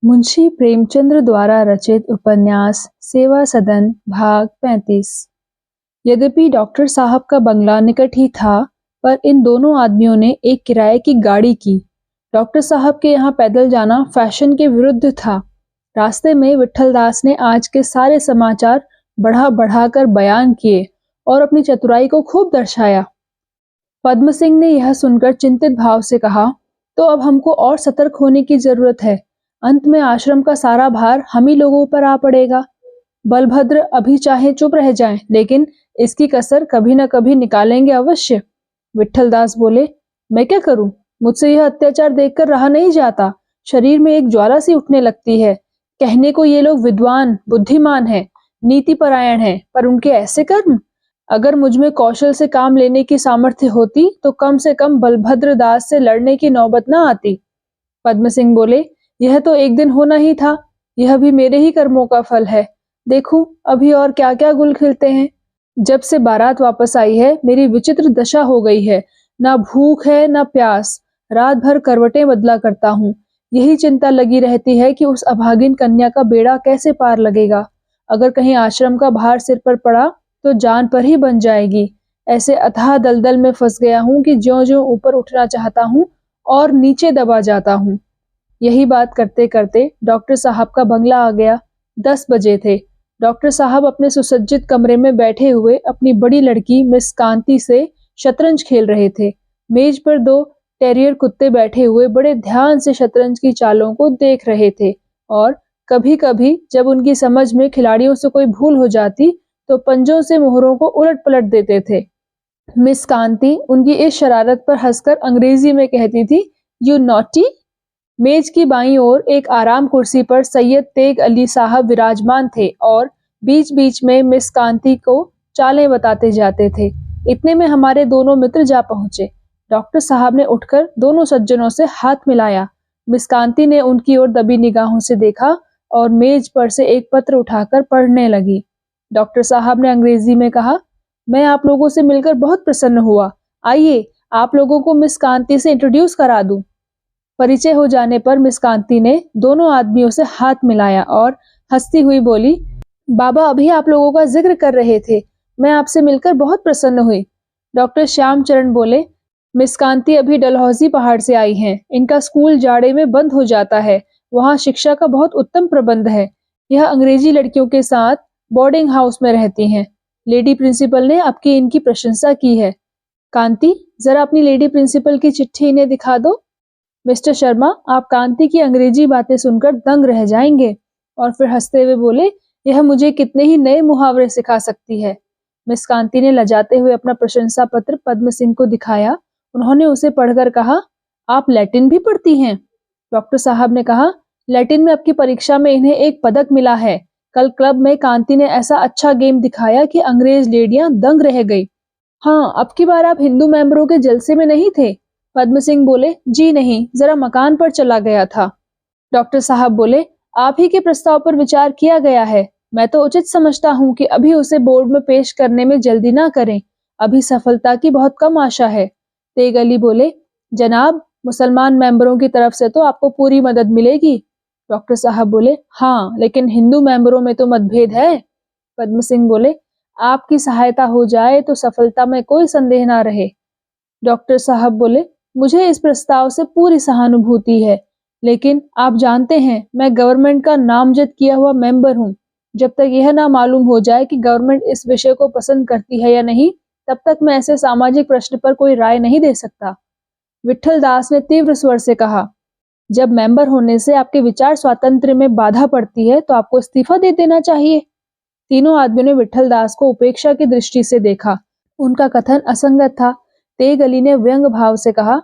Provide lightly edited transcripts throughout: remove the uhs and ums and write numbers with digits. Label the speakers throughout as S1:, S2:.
S1: मुंशी प्रेमचंद द्वारा रचित उपन्यास सेवा सदन भाग 35। यद्यपि डॉक्टर साहब का बंगला निकट ही था, पर इन दोनों आदमियों ने एक किराए की गाड़ी की। डॉक्टर साहब के यहाँ पैदल जाना फैशन के विरुद्ध था। रास्ते में विट्ठलदास ने आज के सारे समाचार बढ़ा बढ़ाकर बयान किए और अपनी चतुराई को खूब दर्शाया। पद्म सिंह ने यह सुनकर चिंतित भाव से कहा, तो अब हमको और सतर्क होने की जरूरत है। अंत में आश्रम का सारा भार हम ही लोगों पर आ पड़ेगा। बलभद्र अभी चाहे चुप रह जाएं, लेकिन इसकी कसर कभी न कभी निकालेंगे अवश्य। विट्ठलदास बोले, मैं क्या करूं? मुझसे यह अत्याचार देखकर रहा नहीं जाता। शरीर में एक ज्वाला सी उठने लगती है। कहने को ये लोग विद्वान बुद्धिमान हैं, नीति परायण हैं, पर उनके ऐसे कर्म। अगर मुझ में कौशल से काम लेने की सामर्थ्य होती तो कम से कम बलभद्र दास से लड़ने की नौबत न आती। पद्म सिंह बोले, यह तो एक दिन होना ही था। यह भी मेरे ही कर्मों का फल है। देखूं अभी और क्या क्या गुल खिलते हैं। जब से बारात वापस आई है, मेरी विचित्र दशा हो गई है। ना भूख है ना प्यास। रात भर करवटें बदला करता हूँ। यही चिंता लगी रहती है कि उस अभागिन कन्या का बेड़ा कैसे पार लगेगा। अगर कहीं आश्रम का भार सिर पर पड़ा तो जान पर ही बन जाएगी। ऐसे अथाह दलदल में फंस गया हूँ कि ज्यों-ज्यों ऊपर उठना चाहता हूँ और नीचे दबा जाता हूँ। यही बात करते करते डॉक्टर साहब का बंगला आ गया। 10 बजे थे। डॉक्टर साहब अपने सुसज्जित कमरे में बैठे हुए अपनी बड़ी लड़की मिस कांति से शतरंज खेल रहे थे। मेज पर 2 टेरियर कुत्ते बैठे हुए बड़े ध्यान से शतरंज की चालों को देख रहे थे और कभी-कभी जब उनकी समझ में खिलाड़ियों से कोई भूल हो जाती तो पंजों से मोहरों को उलट-पलट देते थे। मिस कांति उनकी इस शरारत पर हंसकर अंग्रेजी में कहती थी, यू नॉटी। मेज की बाईं ओर एक आराम कुर्सी पर सैयद तेग अली साहब विराजमान थे और बीच-बीच में मिस कांति को चालें बताते जाते थे। इतने में हमारे दोनों मित्र जा पहुंचे। डॉक्टर साहब ने उठकर दोनों सज्जनों से हाथ मिलाया। मिस कांति ने उनकी ओर दबी निगाहों से देखा और मेज पर से एक पत्र उठाकर पढ़ने लगी। डॉक्टर साहब ने अंग्रेजी में कहा, मैं आप लोगों से मिलकर बहुत प्रसन्न हुआ। आइए आप लोगों को मिस कांति से इंट्रोड्यूस करा दूं। परिचय हो जाने पर मिस कांति ने दोनों आदमियों से हाथ मिलाया और हंसती हुई बोली, बाबा अभी आप लोगों का जिक्र कर रहे थे। मैं आपसे मिलकर बहुत प्रसन्न हुई। डॉक्टर श्यामचरण बोले, मिस कांति अभी डलहौजी पहाड़ से आई हैं। इनका स्कूल जाड़े में बंद हो जाता है। वहाँ शिक्षा का बहुत उत्तम प्रबंध है। यह अंग्रेजी लड़कियों के साथ बोर्डिंग हाउस में रहती हैं। लेडी प्रिंसिपल ने आपकी इनकी प्रशंसा की है। कांति, जरा अपनी लेडी प्रिंसिपल की चिट्ठी इन्हें दिखा दो। मिस्टर शर्मा, आप कांति की अंग्रेजी बातें सुनकर दंग रह जाएंगे। और फिर हंसते हुए बोले, यह मुझे कितने ही नए मुहावरे सिखा सकती है। मिस कांति ने लजाते हुए अपना प्रशंसा पत्र पद्म सिंह को दिखाया। उन्होंने उसे पढ़कर कहा, आप लैटिन भी पढ़ती हैं? डॉक्टर साहब ने कहा, लैटिन में आपकी परीक्षा में इन्हें एक पदक मिला है। कल क्लब में कांति ने ऐसा अच्छा गेम दिखाया कि अंग्रेज लेडियां दंग रह गई। हाँ, अब की बार आप हिंदू मेंबरों के जलसे में नहीं थे? पद्म सिंह बोले, जी नहीं, जरा मकान पर चला गया था। डॉक्टर साहब बोले, आप ही के प्रस्ताव पर विचार किया गया है। मैं तो उचित समझता हूँ कि अभी उसे बोर्ड में पेश करने में जल्दी ना करें। अभी सफलता की बहुत कम आशा है। तेग अली बोले, जनाब, मुसलमान मेंबरों की तरफ से तो आपको पूरी मदद मिलेगी। डॉक्टर साहब बोले, हाँ, लेकिन हिंदू मेंबरों में तो मतभेद है। पद्म सिंह बोले, आपकी सहायता हो जाए तो सफलता में कोई संदेह ना रहे। डॉक्टर साहब बोले, मुझे इस प्रस्ताव से पूरी सहानुभूति है, लेकिन आप जानते हैं मैं गवर्नमेंट का नामजद किया हुआ मेंबर हूँ। जब तक यह ना मालूम हो जाए कि गवर्नमेंट इस विषय को पसंद करती है या नहीं, तब तक मैं ऐसे सामाजिक प्रश्न पर कोई राय नहीं दे सकता। विट्ठलदास ने तीव्र स्वर से कहा, जब मेंबर होने से आपके विचार स्वातंत्र्य में बाधा पड़ती है तो आपको इस्तीफा दे देना चाहिए। तीनों आदमियों ने विट्ठलदास को उपेक्षा की दृष्टि से देखा। उनका कथन असंगत था। तेग अली ने व्यंग भाव से कहा,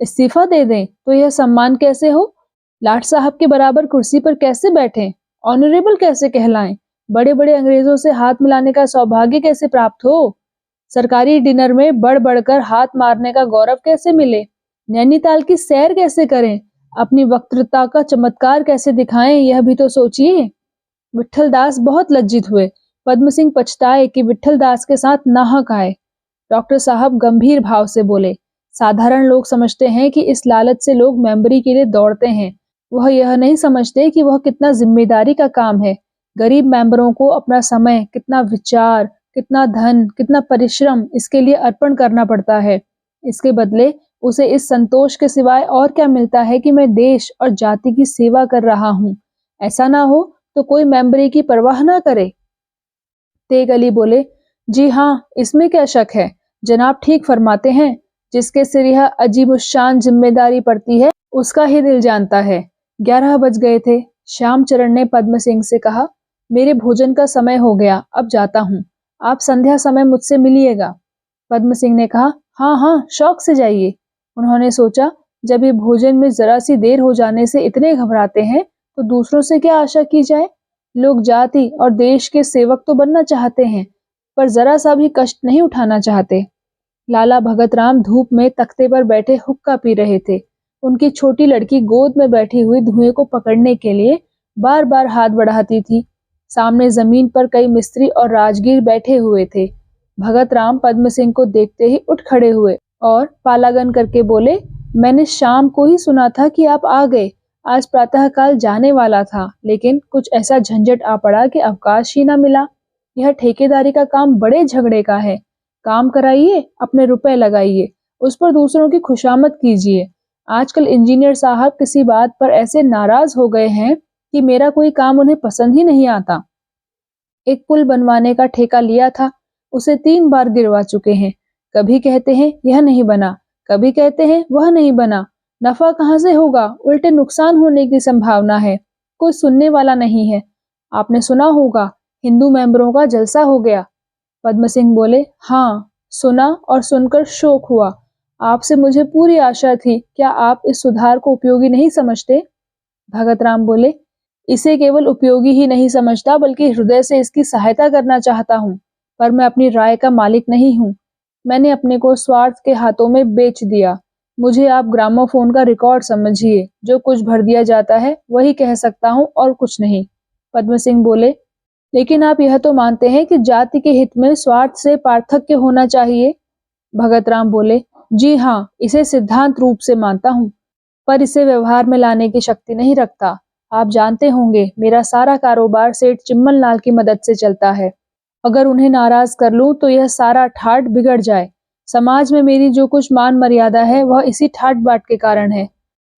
S1: इस्तीफा दे दें तो यह सम्मान कैसे हो? लाट साहब के बराबर कुर्सी पर कैसे बैठें? ऑनरेबल कैसे कहलाएं? बड़े बड़े अंग्रेजों से हाथ मिलाने का सौभाग्य कैसे प्राप्त हो? सरकारी डिनर में बढ़ बढ़कर हाथ मारने का गौरव कैसे मिले? नैनीताल की सैर कैसे करें? अपनी वक्तृता का चमत्कार कैसे दिखाएं, यह भी तो सोचिए। विट्ठलदास बहुत लज्जित हुए। पद्म सिंह पछताए कि विट्ठलदास के साथ नाहक आए। डॉक्टर साहब गंभीर भाव से बोले, साधारण लोग समझते हैं कि इस लालच से लोग मेंबरी के लिए दौड़ते हैं। वह यह नहीं समझते कि वह कितना जिम्मेदारी का काम है। गरीब मेंबरों को अपना समय, कितना विचार, कितना धन, कितना परिश्रम इसके लिए अर्पण करना पड़ता है। इसके बदले उसे इस संतोष के सिवाय और क्या मिलता है कि मैं देश और जाति की सेवा कर रहा हूँ। ऐसा ना हो तो कोई मेंबरी की परवाह ना करे। तेग अली बोले, जी हाँ, इसमें क्या शक है। जनाब ठीक फरमाते हैं। जिसके सिर यह अजीबुशान जिम्मेदारी पड़ती है, उसका ही दिल जानता है। 11 बज गए थे। श्यामचरण ने पद्म सिंह से कहा, मेरे भोजन का समय हो गया, अब जाता हूँ। आप संध्या समय मुझसे मिलिएगा। पद्म सिंह ने कहा, हाँ हाँ, शौक से जाइए। उन्होंने सोचा, जब ये भोजन में जरा सी देर हो जाने से इतने घबराते हैं, तो दूसरों से क्या आशा की जाए। लोग जाति और देश के सेवक तो बनना चाहते हैं, पर जरा सा भी कष्ट नहीं उठाना चाहते। लाला भगत राम धूप में तख्ते पर बैठे हुक्का पी रहे थे। उनकी छोटी लड़की गोद में बैठी हुई धुएं को पकड़ने के लिए बार बार हाथ बढ़ाती थी। सामने जमीन पर कई मिस्त्री और राजगीर बैठे हुए थे। भगत राम पद्म सिंह को देखते ही उठ खड़े हुए और पालागन करके बोले, मैंने शाम को ही सुना था कि आप आ गए। आज प्रातःकाल जाने वाला था, लेकिन कुछ ऐसा झंझट आ पड़ा कि अवकाश ही ना मिला। यह ठेकेदारी का काम बड़े झगड़े का है। काम कराइए, अपने रुपए लगाइए, उस पर दूसरों की खुशामद कीजिए। आजकल इंजीनियर साहब किसी बात पर ऐसे नाराज हो गए हैं कि मेरा कोई काम उन्हें पसंद ही नहीं आता। एक पुल बनवाने का ठेका लिया था, उसे 3 बार गिरवा चुके हैं। कभी कहते हैं यह नहीं बना, कभी कहते हैं वह नहीं बना। नफा कहाँ से होगा, उल्टे नुकसान होने की संभावना है। कोई सुनने वाला नहीं है। आपने सुना होगा, हिंदू मेंबरों का जलसा हो गया। पद्म सिंह बोले, हाँ, सुना और सुनकर शोक हुआ। आपसे मुझे पूरी आशा थी। क्या आप इस सुधार को उपयोगी नहीं समझते? भगत राम बोले, इसे केवल उपयोगी ही नहीं समझता, बल्कि हृदय से इसकी सहायता करना चाहता हूँ। पर मैं अपनी राय का मालिक नहीं हूँ। मैंने अपने को स्वार्थ के हाथों में बेच दिया। मुझे आप ग्रामोफोन का रिकॉर्ड समझिए। जो कुछ भर दिया जाता है वही कह सकता हूँ और कुछ नहीं। पद्म सिंह बोले, लेकिन आप यह तो मानते हैं कि जाति के हित में स्वार्थ से पार्थक्य होना चाहिए। भगत राम बोले, जी हाँ, इसे सिद्धांत रूप से मानता हूँ, पर इसे व्यवहार में लाने की शक्ति नहीं रखता। आप जानते होंगे, मेरा सारा कारोबार सेठ चिम्मन लाल की मदद से चलता है। अगर उन्हें नाराज कर लूं तो यह सारा ठाट बिगड़ जाए। समाज में मेरी जो कुछ मान मर्यादा है वह इसी ठाट बाट के कारण है।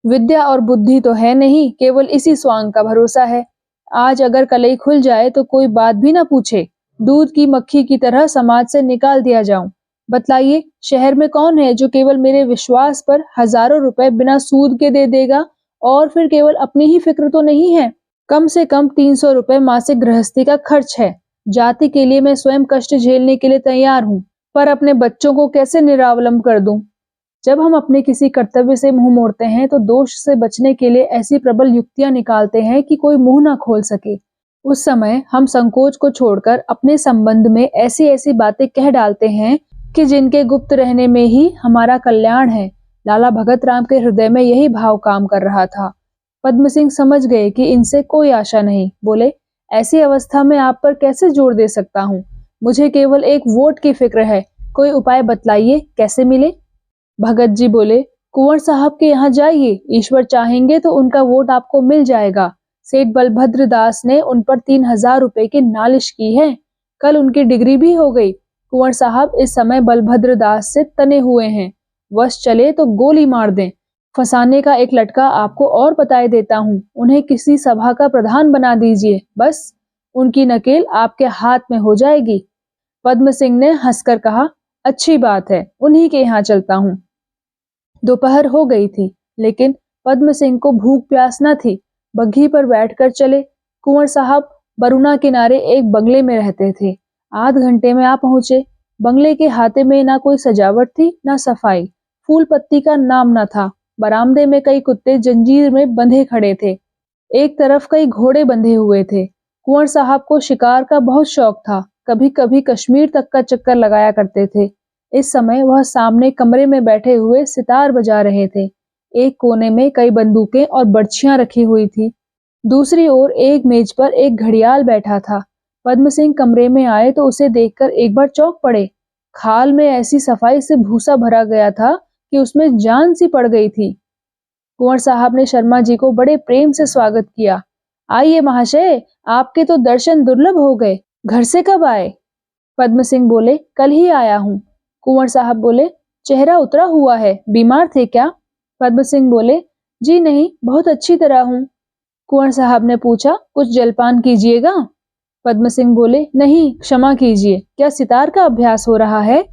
S1: विद्या और बुद्धि तो है नहीं, केवल इसी स्वांग का भरोसा है। आज अगर कलई खुल जाए तो कोई बात भी ना पूछे, दूध की मक्खी की तरह समाज से निकाल दिया जाऊं। बतलाइए, शहर में कौन है जो केवल मेरे विश्वास पर हजारों रुपए बिना सूद के दे देगा? और फिर केवल अपनी ही फिक्र तो नहीं है। कम से कम 300 रुपए मासिक गृहस्थी का खर्च है। जाति के लिए मैं स्वयं कष्ट झेलने के लिए तैयार हूँ, पर अपने बच्चों को कैसे निरावलंब कर दूं? जब हम अपने किसी कर्तव्य से मुंह मोड़ते हैं तो दोष से बचने के लिए ऐसी प्रबल युक्तियां निकालते हैं कि कोई मुंह ना खोल सके। उस समय हम संकोच को छोड़कर अपने संबंध में ऐसी ऐसी बातें कह डालते हैं कि जिनके गुप्त रहने में ही हमारा कल्याण है। लाला भगत राम के हृदय में यही भाव काम कर रहा था। पद्म सिंह समझ गए कि इनसे कोई आशा नहीं। बोले, ऐसी अवस्था में आप पर कैसे जोर दे सकता हूँ? मुझे केवल एक वोट की फिक्र है। कोई उपाय बतलाइए, कैसे मिले? भगत जी बोले, कुंवर साहब के यहाँ जाइए, ईश्वर चाहेंगे तो उनका वोट आपको मिल जाएगा। सेठ बलभद्र दास ने उन पर 3,000 रुपए की नालिश की है। कल उनकी डिग्री भी हो गई। कुंवर साहब इस समय बलभद्र दास से तने हुए हैं। वश चले तो गोली मार दें। फंसाने का एक लटका आपको और बताए देता हूँ। उन्हें किसी सभा का प्रधान बना दीजिए, बस उनकी नकेल आपके हाथ में हो जाएगी। पद्म सिंह ने हंसकर कहा, अच्छी बात है, उन्हीं के यहाँ चलता हूँ। दोपहर हो गई थी, लेकिन पद्म सिंह को भूख प्यास न थी। बग्घी पर बैठकर चले। कुंवर साहब बरुणा किनारे एक बंगले में रहते थे। आध घंटे में आ पहुंचे। बंगले के हाथे में ना कोई सजावट थी, ना सफाई। फूल पत्ती का नाम न था। बरामदे में कई कुत्ते जंजीर में बंधे खड़े थे। एक तरफ कई घोड़े बंधे हुए थे। कुंवर साहब को शिकार का बहुत शौक था। कभी कभी कश्मीर तक का चक्कर लगाया करते थे। इस समय वह सामने कमरे में बैठे हुए सितार बजा रहे थे। एक कोने में कई बंदूकें और बर्छियां रखी हुई थी। दूसरी ओर एक मेज पर एक घड़ियाल बैठा था। पद्म सिंह कमरे में आए तो उसे देखकर एक बार चौंक पड़े। खाल में ऐसी सफाई से भूसा भरा गया था कि उसमें जान सी पड़ गई थी। कुंवर साहब ने शर्मा जी को बड़े प्रेम से स्वागत किया। आइए महाशय, आपके तो दर्शन दुर्लभ हो गए। घर से कब आए? पद्म सिंह बोले, कल ही आया हूँ। कुंवर साहब बोले, चेहरा उतरा हुआ है, बीमार थे क्या? पद्म सिंह बोले, जी नहीं, बहुत अच्छी तरह हूँ। कुंवर साहब ने पूछा, कुछ जलपान कीजिएगा? पद्म सिंह बोले, नहीं, क्षमा कीजिए, क्या सितार का अभ्यास हो रहा है?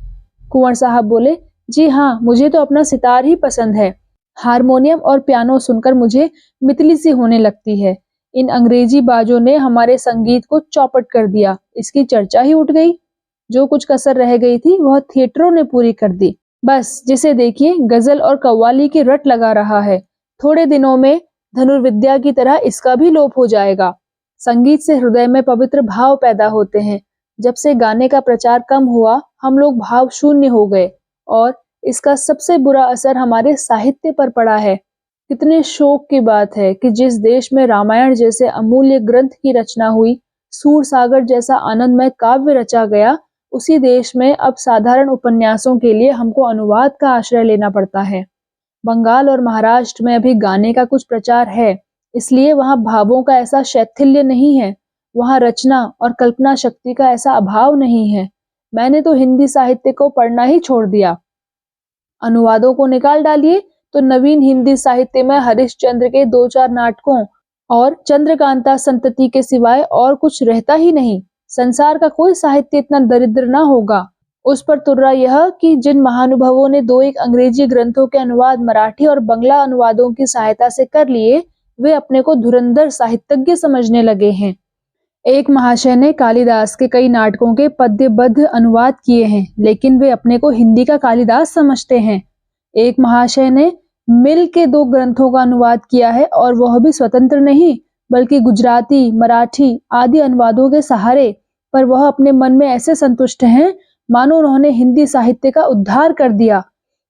S1: कुंवर साहब बोले, जी हाँ, मुझे तो अपना सितार ही पसंद है। हारमोनियम और पियानो सुनकर मुझे मितली सी होने लगती है। इन अंग्रेजी बाजों ने हमारे संगीत को चौपट कर दिया, इसकी चर्चा ही उठ गई। जो कुछ कसर रह गई थी वह थिएटरों ने पूरी कर दी। बस जिसे देखिए गजल और कव्वाली की रट लगा रहा है। थोड़े दिनों में धनुर्विद्या की तरह इसका भी लोप हो जाएगा। संगीत से हृदय में पवित्र भाव पैदा होते हैं। जब से गाने का प्रचार कम हुआ, हम लोग भाव शून्य हो गए और इसका सबसे बुरा असर हमारे साहित्य पर पड़ा है। कितने शोक की बात है कि जिस देश में रामायण जैसे अमूल्य ग्रंथ की रचना हुई, सूर सागर जैसा आनंदमय काव्य रचा गया, उसी देश में अब साधारण उपन्यासों के लिए हमको अनुवाद का आश्रय लेना पड़ता है। बंगाल और महाराष्ट्र में अभी गाने का कुछ प्रचार है, इसलिए वहां भावों का ऐसा शैथिल्य नहीं है, वहां रचना और कल्पना शक्ति का ऐसा अभाव नहीं है। मैंने तो हिंदी साहित्य को पढ़ना ही छोड़ दिया। अनुवादों को निकाल डालिए तो नवीन हिंदी साहित्य में हरिश्चंद्र के 2-4 नाटकों और चंद्रकांता संतति के सिवाय और कुछ रहता ही नहीं। संसार का कोई साहित्य इतना दरिद्र ना होगा। उस पर तुर्रा यह कि जिन महानुभावों ने 2-1 अंग्रेजी ग्रंथों के अनुवाद मराठी और बंगला अनुवादों की सहायता से कर लिए, वे अपने को धुरंधर साहित्यज्ञ समझने लगे हैं। एक महाशय ने कालिदास के कई नाटकों के पद्यबद्ध अनुवाद किए हैं, लेकिन वे अपने को हिंदी का कालिदास समझते हैं। एक महाशय ने मिल के 2 ग्रंथों का अनुवाद किया है और वह भी स्वतंत्र नहीं, बल्कि गुजराती, मराठी आदि अनुवादों के सहारे, पर वह अपने मन में ऐसे संतुष्ट हैं मानो उन्होंने हिंदी साहित्य का उद्धार कर दिया।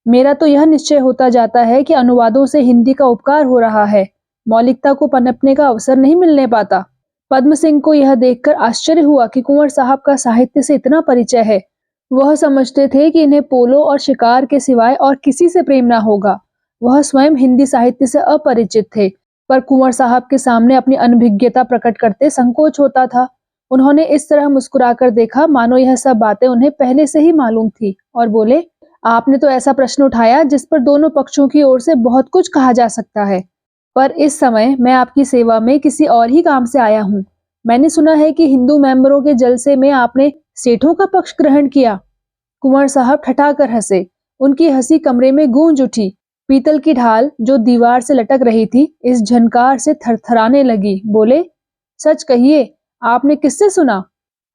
S1: मेरा तो यह निश्चय होता जाता है कि अनुवादों से हिंदी का उपकार हो रहा है, मौलिकता को पनपने का अवसर नहीं मिलने पाता। पद्म सिंह को यह देखकर आश्चर्य हुआ कि कुंवर साहब का साहित्य से इतना परिचय है। वह समझते थे कि इन्हें पोलो और शिकार के सिवाय और किसी से प्रेम ना होगा। वह स्वयं हिंदी साहित्य से अपरिचित थे, पर कुंवर साहब के सामने अपनी अनभिज्ञता प्रकट करते संकोच होता था। उन्होंने इस तरह मुस्कुराकर देखा मानो यह सब बातें उन्हें पहले से ही मालूम थी और बोले, आपने तो ऐसा प्रश्न उठाया जिस पर दोनों पक्षों की ओर से बहुत कुछ कहा जा सकता है, पर इस समय मैं आपकी सेवा में किसी और ही काम से आया हूँ। मैंने सुना है कि हिंदू मेंबरों के जलसे में आपने सेठों का पक्ष ग्रहण किया। कुंवर साहब ठठाकर हंसे। उनकी हंसी कमरे में गूंज उठी। पीतल की ढाल जो दीवार से लटक रही थी, इस झनकार से थरथराने लगी। बोले, सच कहिए, आपने किससे सुना?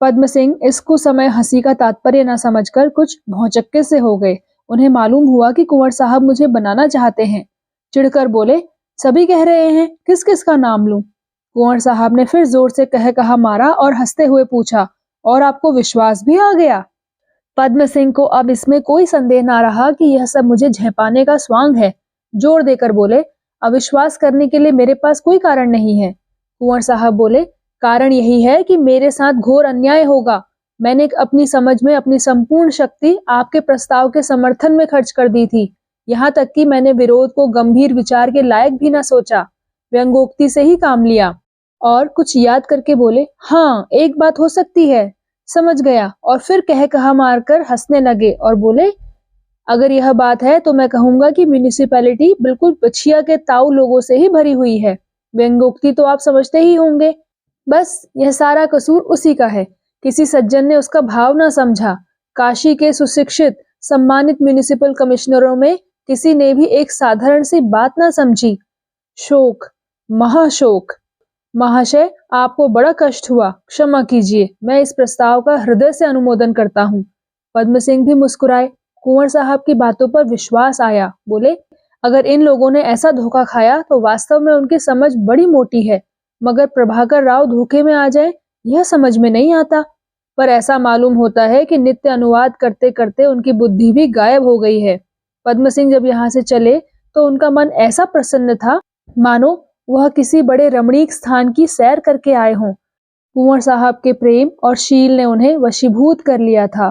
S1: पद्म सिंह इस कुसमय हंसी का तात्पर्य न समझकर कुछ भौचक्के से हो गए। उन्हें मालूम हुआ कि कुंवर साहब मुझे बनाना चाहते हैं। चिढ़कर बोले, सभी कह रहे हैं, किस किस का नाम लूं? कुंवर साहब ने फिर जोर से कहा मारा और हंसते हुए पूछा, और आपको विश्वास भी आ गया? पद्म सिंह को अब इसमें कोई संदेह ना रहा कि यह सब मुझे झेपाने का स्वांग है। जोर देकर बोले, अविश्वास करने के लिए मेरे पास कोई कारण नहीं है। कुंवर साहब बोले, कारण यही है कि मेरे साथ घोर अन्याय होगा। मैंने अपनी समझ में अपनी संपूर्ण शक्ति आपके प्रस्ताव के समर्थन में खर्च कर दी थी। यहाँ तक कि मैंने विरोध को गंभीर विचार के लायक भी न सोचा, व्यंगोक्ति से ही काम लिया। और कुछ याद करके बोले, हाँ, एक बात हो सकती है, समझ गया। और फिर कहा मारकर हंसने लगे और बोले, अगर यह बात है तो मैं कहूंगा कि म्यूनिसिपैलिटी बिल्कुल बछिया के ताऊ लोगों से ही भरी हुई है। व्यंगोक्ति तो आप समझते ही होंगे। बस यह सारा कसूर उसी का है। किसी सज्जन ने उसका भाव ना समझा। काशी के सुशिक्षित सम्मानित म्यूनिसिपल कमिश्नरों में किसी ने भी एक साधारण सी बात ना समझी। शोक, महाशोक। महाशय, आपको बड़ा कष्ट हुआ, क्षमा कीजिए। मैं इस प्रस्ताव का हृदय से अनुमोदन करता हूँ। पद्म सिंह भी मुस्कुराए। कुंवर साहब की बातों पर विश्वास आया। बोले, अगर इन लोगों ने ऐसा धोखा खाया तो वास्तव में उनकी समझ बड़ी मोटी है, मगर प्रभाकर राव धोखे में आ जाए यह समझ में नहीं आता। पर ऐसा मालूम होता है कि नित्य अनुवाद करते करते उनकी बुद्धि भी गायब हो गई है। पद्म सिंह जब यहाँ से चले तो उनका मन ऐसा प्रसन्न था मानो वह किसी बड़े रमणीक स्थान की सैर करके आए हों। कुंवर साहब के प्रेम और शील ने उन्हें वशीभूत कर लिया था।